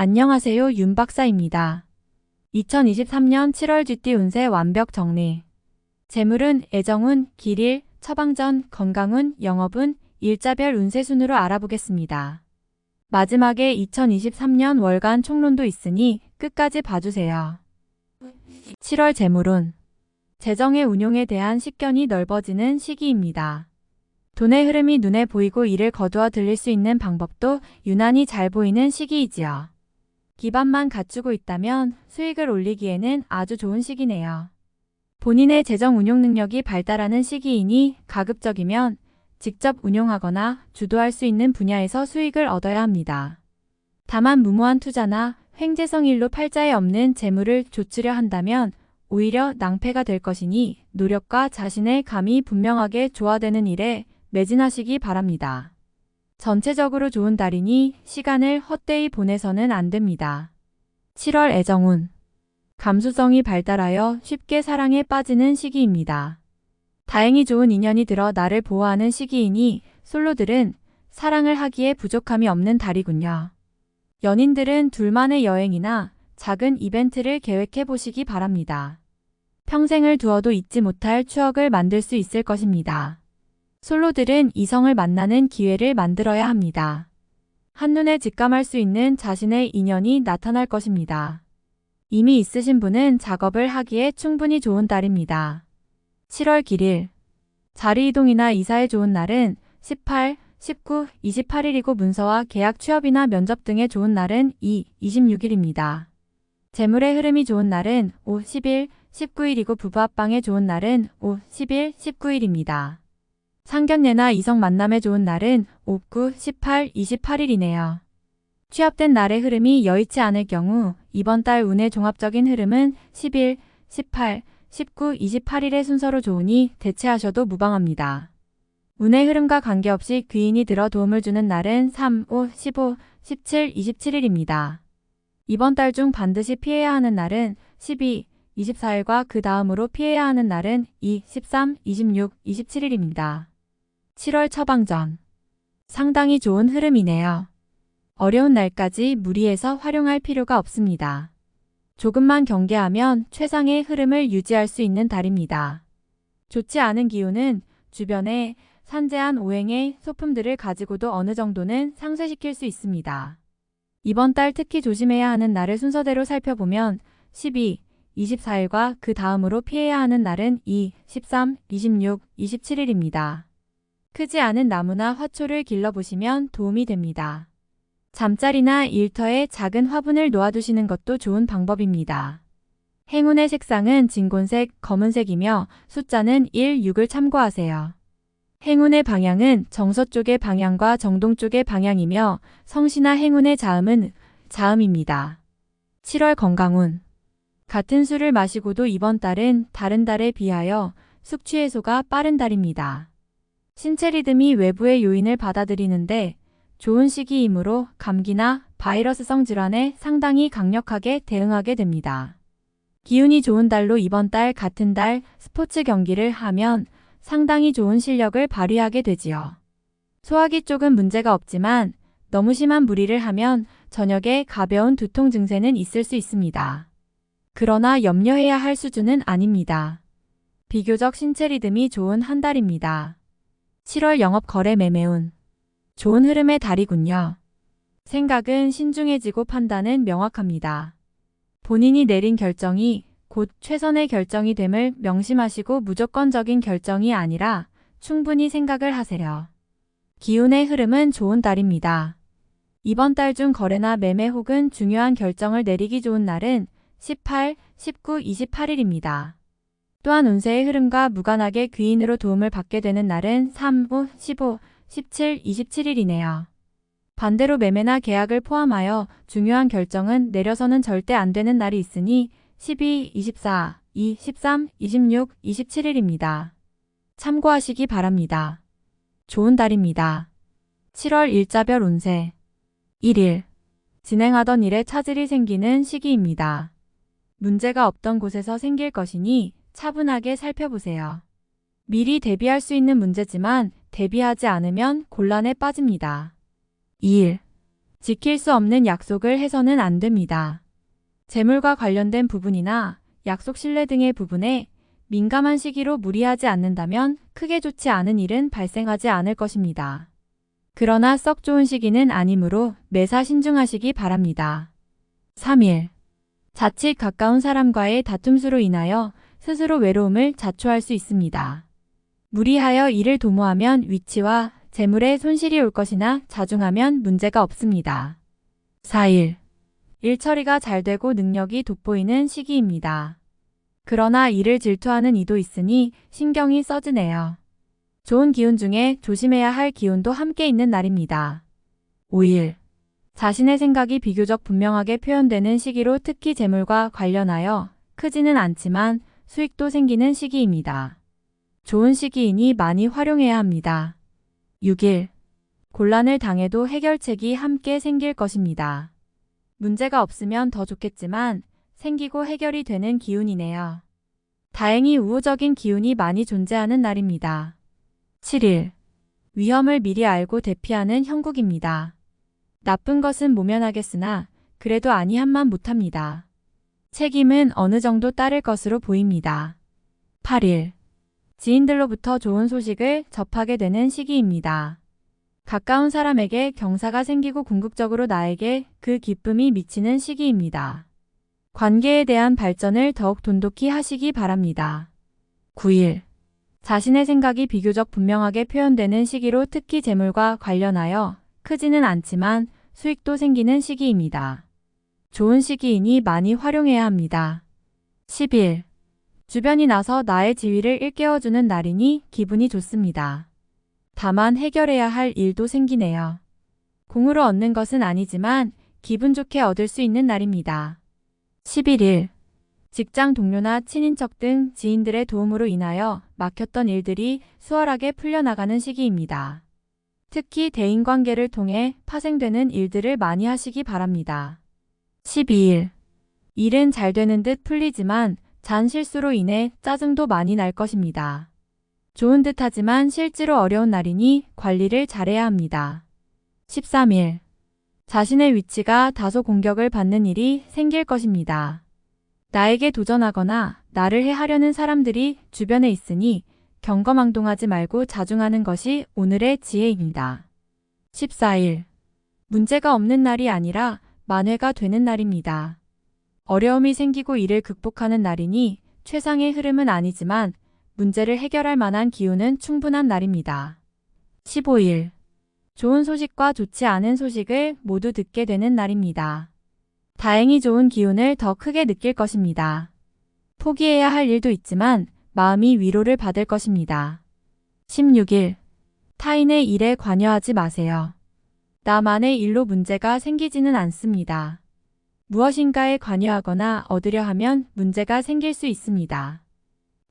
안녕하세요, 윤 박사입니다. 2023년 7월 GT 운세 완벽 정리. 재물운, 애정운, 길일, 처방전, 건강운, 영업운, 일자별 운세 순으로 알아보겠습니다. 마지막에 2023년 월간 총론도 있으니 끝까지 봐주세요. 7월 재물운. 재정의 운용에 대한 식견이 넓어지는 시기입니다. 돈의 흐름이 눈에 보이고 이를 거두어 들릴 수 있는 방법도 유난히 잘 보이는 시기이지요. 기반만 갖추고 있다면 수익을 올리기에는 아주 좋은 시기네요. 본인의 재정 운용 능력이 발달하는 시기이니 가급적이면 직접 운용하거나 주도할 수 있는 분야에서 수익을 얻어야 합니다. 다만 무모한 투자나 횡재성 일로 팔자에 없는 재물을 조치려 한다면 오히려 낭패가 될 것이니 노력과 자신의 감이 분명하게 조화되는 일에 매진하시기 바랍니다. 전체적으로 좋은 달이니 시간을 헛되이 보내서는 안 됩니다. 7월 애정운. 감수성이 발달하여 쉽게 사랑에 빠지는 시기입니다. 다행히 좋은 인연이 들어 나를 보호하는 시기이니 솔로들은 사랑을 하기에 부족함이 없는 달이군요. 연인들은 둘만의 여행이나 작은 이벤트를 계획해 보시기 바랍니다. 평생을 두어도 잊지 못할 추억을 만들 수 있을 것입니다. 솔로들은 이성을 만나는 기회를 만들어야 합니다. 한눈에 직감할 수 있는 자신의 인연이 나타날 것입니다. 이미 있으신 분은 작업을 하기에 충분히 좋은 달입니다. 7월 길일. 자리 이동이나 이사에 좋은 날은 18, 19, 28일이고 문서와 계약 취업이나 면접 등에 좋은 날은 2, 26일입니다. 재물의 흐름이 좋은 날은 5, 10일, 19일이고 부부 합방에 좋은 날은 5, 10일, 19일입니다. 상견례나 이성 만남에 좋은 날은 5, 9, 18, 28일이네요. 취업된 날의 흐름이 여의치 않을 경우 이번 달 운의 종합적인 흐름은 10일, 18, 19, 28일의 순서로 좋으니 대체하셔도 무방합니다. 운의 흐름과 관계없이 귀인이 들어 도움을 주는 날은 3, 5, 15, 17, 27일입니다. 이번 달 중 반드시 피해야 하는 날은 12, 24일과 그 다음으로 피해야 하는 날은 2, 13, 26, 27일입니다. 7월 처방전. 상당히 좋은 흐름이네요. 어려운 날까지 무리해서 활용할 필요가 없습니다. 조금만 경계하면 최상의 흐름을 유지할 수 있는 달입니다. 좋지 않은 기운은 주변에 산재한 오행의 소품들을 가지고도 어느 정도는 상쇄시킬 수 있습니다. 이번 달 특히 조심해야 하는 날을 순서대로 살펴보면 12, 24일과 그 다음으로 피해야 하는 날은 2, 13, 26, 27일입니다. 크지 않은 나무나 화초를 길러보시면 도움이 됩니다. 잠자리나 일터에 작은 화분을 놓아두시는 것도 좋은 방법입니다. 행운의 색상은 진곤색, 검은색이며 숫자는 1, 6을 참고하세요. 행운의 방향은 정서쪽의 방향과 정동쪽의 방향이며 성시나 행운의 자음은 자음입니다. 7월 건강운. 같은 술을 마시고도 이번 달은 다른 달에 비하여 숙취 해소가 빠른 달입니다. 신체 리듬이 외부의 요인을 받아들이는데 좋은 시기이므로 감기나 바이러스성 질환에 상당히 강력하게 대응하게 됩니다. 기운이 좋은 달로 이번 달 같은 달 스포츠 경기를 하면 상당히 좋은 실력을 발휘하게 되지요. 소화기 쪽은 문제가 없지만 너무 심한 무리를 하면 저녁에 가벼운 두통 증세는 있을 수 있습니다. 그러나 염려해야 할 수준은 아닙니다. 비교적 신체 리듬이 좋은 한 달입니다. 7월 영업 거래 매매운. 좋은 흐름의 달이군요. 생각은 신중해지고 판단은 명확합니다. 본인이 내린 결정이 곧 최선의 결정이 됨을 명심하시고 무조건적인 결정이 아니라 충분히 생각을 하세요. 기운의 흐름은 좋은 달입니다. 이번 달 중 거래나 매매 혹은 중요한 결정을 내리기 좋은 날은 18, 19, 28일입니다. 또한 운세의 흐름과 무관하게 귀인으로 도움을 받게 되는 날은 3, 5, 15, 17, 27일이네요. 반대로 매매나 계약을 포함하여 중요한 결정은 내려서는 절대 안 되는 날이 있으니 12, 24, 2, 13, 26, 27일입니다. 참고하시기 바랍니다. 좋은 달입니다. 7월 일자별 운세. 1일. 진행하던 일에 차질이 생기는 시기입니다. 문제가 없던 곳에서 생길 것이니 차분하게 살펴보세요. 미리 대비할 수 있는 문제지만 대비하지 않으면 곤란에 빠집니다. 2일. 지킬 수 없는 약속을 해서는 안 됩니다. 재물과 관련된 부분이나 약속 신뢰 등의 부분에 민감한 시기로 무리하지 않는다면 크게 좋지 않은 일은 발생하지 않을 것입니다. 그러나 썩 좋은 시기는 아니므로 매사 신중하시기 바랍니다. 3일. 자칫 가까운 사람과의 다툼수로 인하여 스스로 외로움을 자초할 수 있습니다. 무리하여 일을 도모하면 위치와 재물에 손실이 올 것이나 자중하면 문제가 없습니다. 4일. 일 처리가 잘 되고 능력이 돋보이는 시기입니다. 그러나 일을 질투하는 이도 있으니 신경이 써지네요. 좋은 기운 중에 조심해야 할 기운도 함께 있는 날입니다. 5일. 자신의 생각이 비교적 분명하게 표현되는 시기로 특히 재물과 관련하여 크지는 않지만 수익도 생기는 시기입니다. 좋은 시기이니 많이 활용해야 합니다. 6일. 곤란을 당해도 해결책이 함께 생길 것입니다. 문제가 없으면 더 좋겠지만 생기고 해결이 되는 기운이네요. 다행히 우호적인 기운이 많이 존재하는 날입니다. 7일. 위험을 미리 알고 대피하는 형국입니다. 나쁜 것은 모면하겠으나 그래도 아니한만 못합니다. 책임은 어느 정도 따를 것으로 보입니다. 8일. 지인들로부터 좋은 소식을 접하게 되는 시기입니다. 가까운 사람에게 경사가 생기고 궁극적으로 나에게 그 기쁨이 미치는 시기입니다. 관계에 대한 발전을 더욱 돈독히 하시기 바랍니다. 9일. 자신의 생각이 비교적 분명하게 표현되는 시기로 특히 재물과 관련하여 크지는 않지만 수익도 생기는 시기입니다. 좋은 시기이니 많이 활용해야 합니다. 10일. 주변이 나서 나의 지위를 일깨워주는 날이니 기분이 좋습니다. 다만 해결해야 할 일도 생기네요. 공으로 얻는 것은 아니지만 기분 좋게 얻을 수 있는 날입니다. 11일. 직장 동료나 친인척 등 지인들의 도움으로 인하여 막혔던 일들이 수월하게 풀려나가는 시기입니다. 특히 대인관계를 통해 파생되는 일들을 많이 하시기 바랍니다. 12일. 일은 잘 되는 듯 풀리지만 잔 실수로 인해 짜증도 많이 날 것입니다. 좋은 듯 하지만 실제로 어려운 날이니 관리를 잘해야 합니다. 13일. 자신의 위치가 다소 공격을 받는 일이 생길 것입니다. 나에게 도전하거나 나를 해하려는 사람들이 주변에 있으니 경거망동하지 말고 자중하는 것이 오늘의 지혜입니다. 14일. 문제가 없는 날이 아니라 만회가 되는 날입니다. 어려움이 생기고 이를 극복하는 날이니 최상의 흐름은 아니지만 문제를 해결할 만한 기운은 충분한 날입니다. 15일. 좋은 소식과 좋지 않은 소식을 모두 듣게 되는 날입니다. 다행히 좋은 기운을 더 크게 느낄 것입니다. 포기해야 할 일도 있지만 마음이 위로를 받을 것입니다. 16일. 타인의 일에 관여하지 마세요. 나만의 일로 문제가 생기지는 않습니다. 무엇인가에 관여하거나 얻으려 하면 문제가 생길 수 있습니다.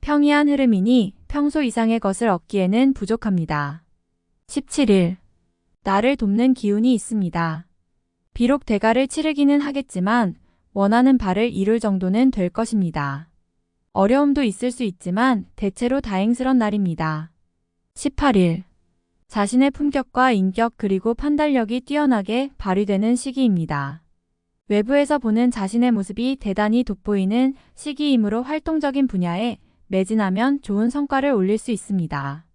평이한 흐름이니 평소 이상의 것을 얻기에는 부족합니다. 17일. 나를 돕는 기운이 있습니다. 비록 대가를 치르기는 하겠지만 원하는 바를 이룰 정도는 될 것입니다. 어려움도 있을 수 있지만 대체로 다행스런 날입니다. 18일. 자신의 품격과 인격 그리고 판단력이 뛰어나게 발휘되는 시기입니다. 외부에서 보는 자신의 모습이 대단히 돋보이는 시기이므로 활동적인 분야에 매진하면 좋은 성과를 올릴 수 있습니다.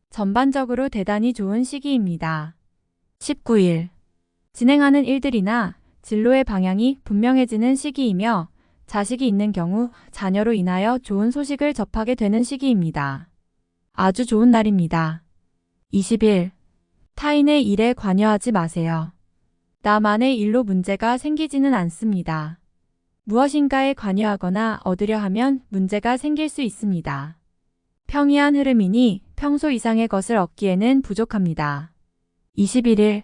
전반적으로 대단히 좋은 시기입니다. 19일. 진행하는 일들이나 진로의 방향이 분명해지는 시기이며 자식이 있는 경우 자녀로 인하여 좋은 소식을 접하게 되는 시기입니다. 아주 좋은 날입니다. 20일. 타인의 일에 관여하지 마세요. 나만의 일로 문제가 생기지는 않습니다. 무엇인가에 관여하거나 얻으려 하면 문제가 생길 수 있습니다. 평이한 흐름이니 평소 이상의 것을 얻기에는 부족합니다. 21일.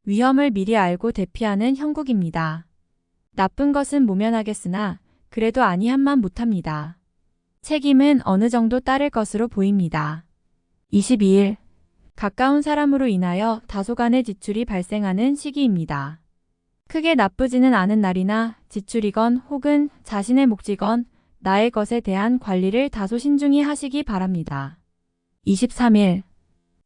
위험을 미리 알고 대피하는 형국입니다. 나쁜 것은 모면하겠으나 그래도 아니한만 못합니다. 책임은 어느 정도 따를 것으로 보입니다. 22일. 가까운 사람으로 인하여 다소간의 지출이 발생하는 시기입니다. 크게 나쁘지는 않은 날이나 지출이건 혹은 자신의 몫이건 나의 것에 대한 관리를 다소 신중히 하시기 바랍니다. 23일.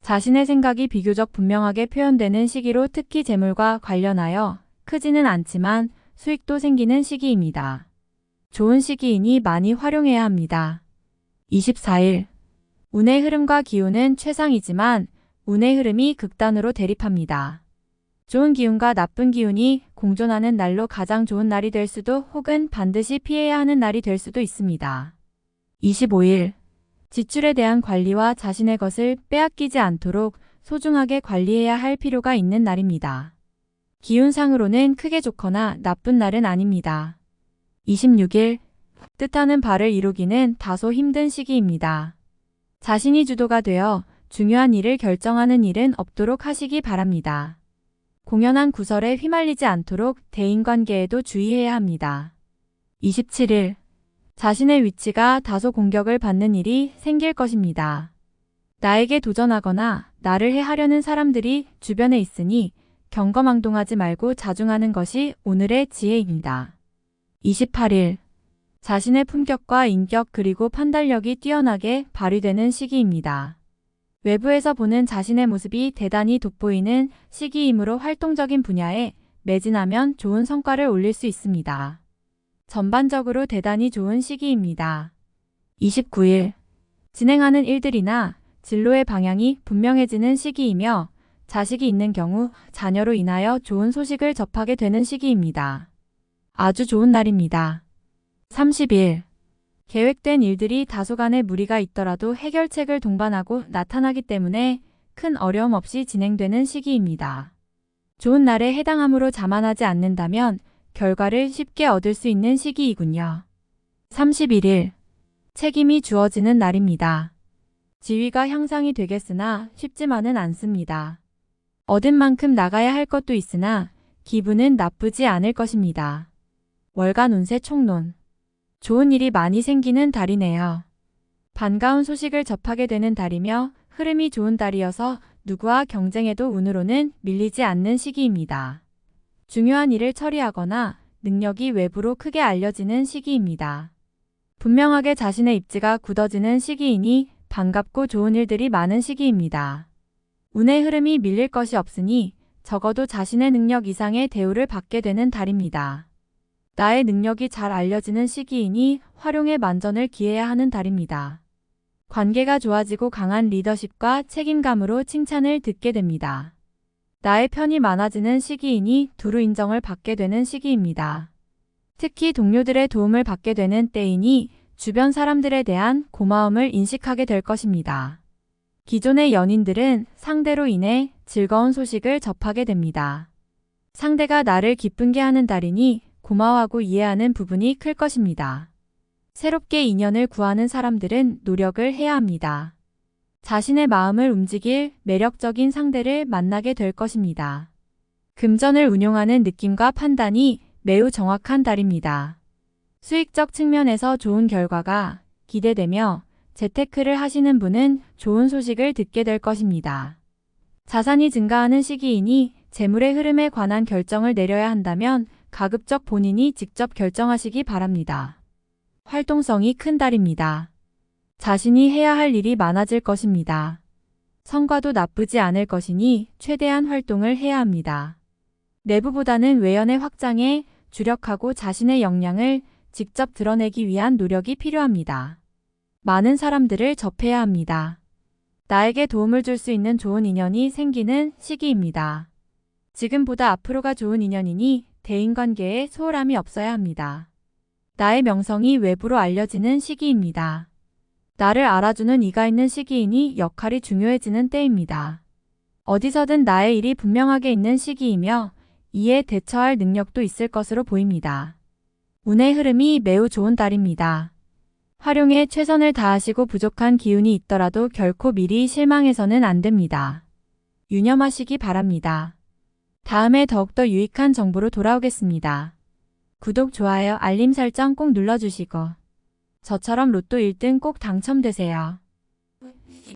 자신의 생각이 비교적 분명하게 표현되는 시기로 특히 재물과 관련하여 크지는 않지만 수익도 생기는 시기입니다. 좋은 시기이니 많이 활용해야 합니다. 24일. 운의 흐름과 기운은 최상이지만 운의 흐름이 극단으로 대립합니다. 좋은 기운과 나쁜 기운이 공존하는 날로 가장 좋은 날이 될 수도 혹은 반드시 피해야 하는 날이 될 수도 있습니다. 25일. 지출에 대한 관리와 자신의 것을 빼앗기지 않도록 소중하게 관리해야 할 필요가 있는 날입니다. 기운상으로는 크게 좋거나 나쁜 날은 아닙니다. 26일. 뜻하는 바를 이루기는 다소 힘든 시기입니다. 자신이 주도가 되어 중요한 일을 결정하는 일은 없도록 하시기 바랍니다. 공연한 구설에 휘말리지 않도록 대인관계에도 주의해야 합니다. 27일. 자신의 위치가 다소 공격을 받는 일이 생길 것입니다. 나에게 도전하거나 나를 해하려는 사람들이 주변에 있으니 경거망동하지 말고 자중하는 것이 오늘의 지혜입니다. 28일. 자신의 품격과 인격 그리고 판단력이 뛰어나게 발휘되는 시기입니다. 외부에서 보는 자신의 모습이 대단히 돋보이는 시기이므로 활동적인 분야에 매진하면 좋은 성과를 올릴 수 있습니다. 전반적으로 대단히 좋은 시기입니다. 29일. 진행하는 일들이나 진로의 방향이 분명해지는 시기이며 자식이 있는 경우 자녀로 인하여 좋은 소식을 접하게 되는 시기입니다. 아주 좋은 날입니다. 30일. 계획된 일들이 다소간의 무리가 있더라도 해결책을 동반하고 나타나기 때문에 큰 어려움 없이 진행되는 시기입니다. 좋은 날에 해당함으로 자만하지 않는다면 결과를 쉽게 얻을 수 있는 시기이군요. 31일. 책임이 주어지는 날입니다. 지위가 향상이 되겠으나 쉽지만은 않습니다. 얻은 만큼 나가야 할 것도 있으나 기분은 나쁘지 않을 것입니다. 월간 운세 총론. 좋은 일이 많이 생기는 달이네요. 반가운 소식을 접하게 되는 달이며 흐름이 좋은 달이어서 누구와 경쟁해도 운으로는 밀리지 않는 시기입니다. 중요한 일을 처리하거나 능력이 외부로 크게 알려지는 시기입니다. 분명하게 자신의 입지가 굳어지는 시기이니 반갑고 좋은 일들이 많은 시기입니다. 운의 흐름이 밀릴 것이 없으니 적어도 자신의 능력 이상의 대우를 받게 되는 달입니다. 나의 능력이 잘 알려지는 시기이니 활용에 만전을 기해야 하는 달입니다. 관계가 좋아지고 강한 리더십과 책임감으로 칭찬을 듣게 됩니다. 나의 편이 많아지는 시기이니 두루 인정을 받게 되는 시기입니다. 특히 동료들의 도움을 받게 되는 때이니 주변 사람들에 대한 고마움을 인식하게 될 것입니다. 기존의 연인들은 상대로 인해 즐거운 소식을 접하게 됩니다. 상대가 나를 기쁘게 하는 달이니 고마워하고 이해하는 부분이 클 것입니다. 새롭게 인연을 구하는 사람들은 노력을 해야 합니다. 자신의 마음을 움직일 매력적인 상대를 만나게 될 것입니다. 금전을 운용하는 느낌과 판단이 매우 정확한 달입니다. 수익적 측면에서 좋은 결과가 기대되며 재테크를 하시는 분은 좋은 소식을 듣게 될 것입니다. 자산이 증가하는 시기이니 재물의 흐름에 관한 결정을 내려야 한다면 가급적 본인이 직접 결정하시기 바랍니다. 활동성이 큰 달입니다. 자신이 해야 할 일이 많아질 것입니다. 성과도 나쁘지 않을 것이니 최대한 활동을 해야 합니다. 내부보다는 외연의 확장에 주력하고 자신의 역량을 직접 드러내기 위한 노력이 필요합니다. 많은 사람들을 접해야 합니다. 나에게 도움을 줄 수 있는 좋은 인연이 생기는 시기입니다. 지금보다 앞으로가 좋은 인연이니 대인관계에 소홀함이 없어야 합니다. 나의 명성이 외부로 알려지는 시기입니다. 나를 알아주는 이가 있는 시기이니 역할이 중요해지는 때입니다. 어디서든 나의 일이 분명하게 있는 시기이며 이에 대처할 능력도 있을 것으로 보입니다. 운의 흐름이 매우 좋은 달입니다. 활용에 최선을 다하시고 부족한 기운이 있더라도 결코 미리 실망해서는 안 됩니다. 유념하시기 바랍니다. 다음에 더욱더 유익한 정보로 돌아오겠습니다. 구독, 좋아요, 알림 설정 꼭 눌러주시고 저처럼 로또 1등 꼭 당첨되세요.